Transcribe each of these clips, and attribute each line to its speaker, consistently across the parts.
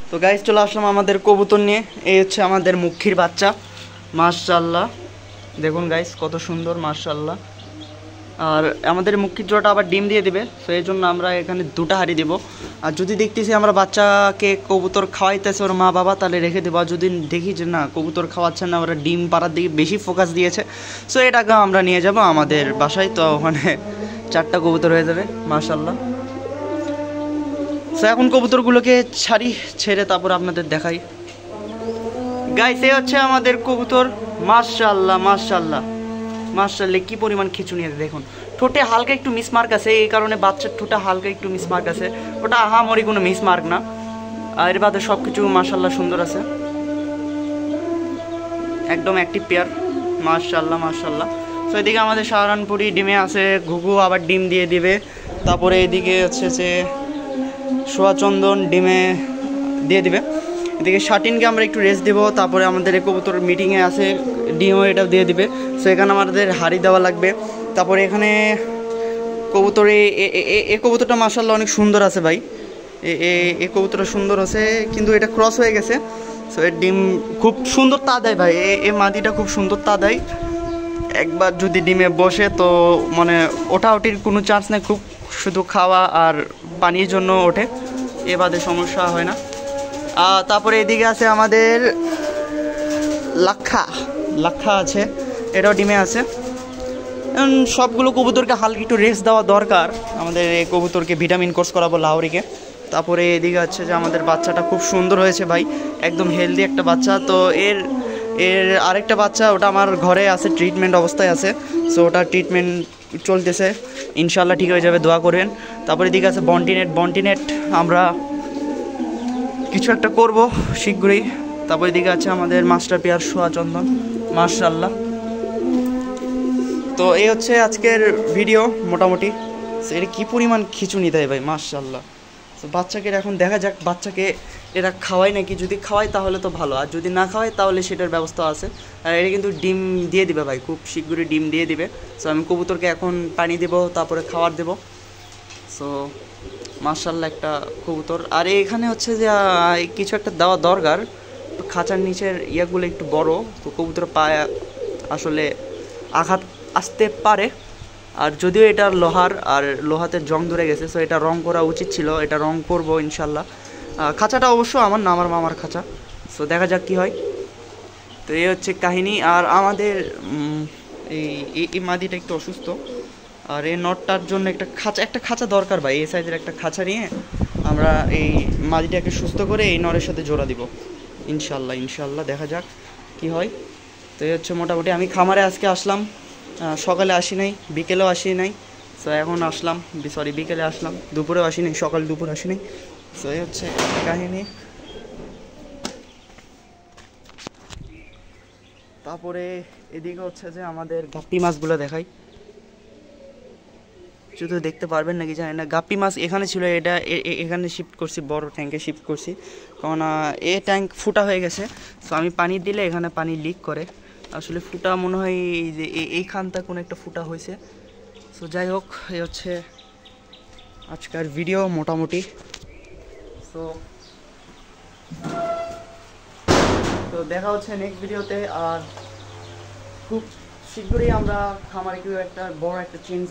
Speaker 1: তো গাইস চলে আসলাম আমাদের কবুতর নিয়ে। এই হচ্ছে আমাদের মুখির বাচ্চা, মাশাআল্লাহ। দেখুন গাইস কত সুন্দর, মাশাআল্লাহ। আর আমাদের মুখির জোড়াটা আবার ডিম দিয়ে দিবে, তো এই জন্য আমরা এখানে দুটো হাঁড়ি দেবো। আর যদি দেখতেছি আমরা বাচ্চাকে কবুতর খাওয়াইতেছে ওর মা বাবা, তাহলে রেখে দেবো। আর যদি দেখি যে না কবুতর খাওয়াচ্ছে না, ওরা ডিম পাড়ার দিকে বেশি ফোকাস দিয়েছে, সো এটাকে আমরা নিয়ে যাব আমাদের বাসায়। তো ওখানে 4টা কবুতর হয়ে যাবে, মাশাআল্লাহ। সো এখন কবুতরগুলোকে ছেড়ে তারপর আপনাদের দেখাই। গাইস এই হচ্ছে আমাদের কবুতর, মাশাআল্লাহ মাশাআল্লাহ মাশাআল্লাহ। কি পরিমাণ খিচুনি আছে দেখুন। ঠোঁটে হালকা একটু মিসমার্ক আছে, এই কারণে বাচ্চার ঠোঁটে হালকা একটু মিসমার্ক আছে, ওটা আহামরি কোনো মিসমার্ক না। আর এর বাদে সব কিছু মাশাআল্লাহ সুন্দর আছে, একদম অ্যাক্টিভ পেয়ার, মাশাআল্লাহ মাশাআল্লাহ। তো এদিকে আমাদের সাহারানপুরি ডিমে আছে, ঘুঘু আবার ডিম দিয়ে দিবে। তারপরে এদিকে হচ্ছে যে সোয়াচন্দন ডিমে দিয়ে দিবে। এদিকে শাটিনকে আমরা একটু রেস্ট দেবো। তারপরে আমাদের এই কবুতর মিটিংয়ে আছে, ডিমও এটাও দিয়ে দিবে। সো এখানে আমাদের হাঁড়ি দেওয়া লাগবে। তারপরে এখানে কবুতরে এ কবুতরটা মাশাআল্লাহ অনেক সুন্দর আছে ভাই। এ কবুতরটা সুন্দর আছে, কিন্তু এটা ক্রস হয়ে গেছে। সো এর ডিম খুব সুন্দর তা দেয় ভাই, এ মাদিটা খুব সুন্দর তা দেয়। একবার যদি ডিমে বসে তো মানে ওটির কোনো চান্স নেই, খুব শুধু খাওয়া আর পানির জন্য ওঠে, এ বাদে সমস্যা হয় না। তারপরে এদিকে আছে আমাদের লাক্ষা আছে, এটাও ডিমে আছে। সবগুলো কবুতরকে হালকা একটু রেস্ট দেওয়া দরকার, আমাদের এই কবুতরকে ভিটামিন কোর্স করাবো লাহোরিকে। তারপরে এদিকে আছে যে আমাদের বাচ্চাটা খুব সুন্দর হয়েছে ভাই, একদম হেলদি একটা বাচ্চা। তো এর আরেকটা বাচ্চা ওটা আমার ঘরে আছে, ট্রিটমেন্ট অবস্থায় আছে। সো ওটা ট্রিটমেন্ট চলতেছে, ইনশাল্লাহ ঠিক হয়ে যাবে, দোয়া করবেন। তারপরে এদিকে আছে বন্টিনেট আমরা কিছু একটা করব শীঘ্রই। তারপরে এদিকে আছে আমাদের মাস্টার পেয়ার সোয়াচন্দন, মাশাআল্লাহ। তো এই হচ্ছে আজকের ভিডিও মোটামুটি। এটা কী পরিমাণ খিচুনি দেয় ভাই, মাশাআল্লাহ। তো বাচ্চাকে এখন দেখা যাক বাচ্চাকে এরা খাওয়ায় নাকি, যদি খাওয়ায় তাহলে তো ভালো, আর যদি না খাওয়ায় তাহলে সেটার ব্যবস্থা আছে। আর এটা কিন্তু ডিম দিয়ে দিবে ভাই, খুব শীঘ্রই ডিম দিয়ে দিবে। সো আমি কবুতরকে এখন পানি দেবো, তারপরে খাবার দেবো। সো মাশাআল্লাহ একটা কবুতর। আর এখানে হচ্ছে যে কিছু একটা দেওয়া দরকার, খাঁচার নিচের ইয়াগুলো একটু বড়, তো কবুতর পায়ে আসলে আঘাত আসতে পারে। আর যদিও এটা লোহাতে জং ধরে গেছে, সো এটা রং করা উচিত ছিল, এটা রং করব ইনশাল্লাহ। খাঁচাটা অবশ্য আমার না, আমার মামার খাঁচা। সো দেখা যাক কী হয়। তো এই হচ্ছে কাহিনী। আর আমাদের এই মাদিটা একটু অসুস্থ, আর এই নটটার জন্য একটা খাঁচা দরকার ভাই, এই সাইজের একটা খাঁচা নিয়ে আমরা এই মাদিটাকে সুস্থ করে এই নরের সাথে জোড়া দিব ইনশাল্লাহ দেখা যাক কি হয়। তো এই হচ্ছে মোটামুটি। আমি খামারে আজকে আসলাম, সকালে আসি নাই, বিকেলেও আসি নাই। সো এখন আসলাম, বিকেলে আসলাম, দুপুরেও আসি নাই, সকাল দুপুর আসি নাই। সো এই হচ্ছে কাহিনী। তারপরে এদিকে হচ্ছে যে আমাদের গাপ্পি মাছগুলো দেখাই, শুধু দেখতে পারবেন নাকি জানি না। গাপ্পি মাছ এখানে ছিল, এটা এখানে শিফট করছি, বড় ট্যাঙ্কে শিফট করছি, কারণ এ ট্যাঙ্ক ফুটা হয়ে গেছে। সো আমি পানি দিলে এখানে পানি লিক করে, আসলে ফুটা মনে হয় যে এইখানটা কোনো একটা ফুটা হয়েছে। সো যাই হোক, এই হচ্ছে আজকের ভিডিও মোটামুটি। সো দেখা হচ্ছে নেক্সট ভিডিওতে। আর খুব শীঘ্রই আমরা খামারে কেউ একটা বড় একটা চেঞ্জ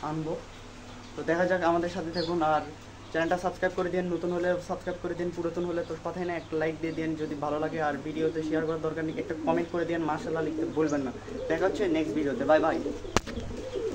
Speaker 1: আনবো। তো দেখা যাক, আমাদের সাথে থাকুন। আর চ্যানেলটা সাবস্ক্রাইব করে দিন, নতুন হলে সাবস্ক্রাইব করে দিন, পুরাতন হলে তো কথাই না, একটা লাইক দিয়ে দিন যদি ভালো লাগে। আর ভিডিওতে শেয়ার করার দরকার নেই, একটা কমেন্ট করে দিন, মাশাআল্লাহ লিখতে ভুলবেন না। দেখা হচ্ছে নেক্সট ভিডিওতে, বাই বাই।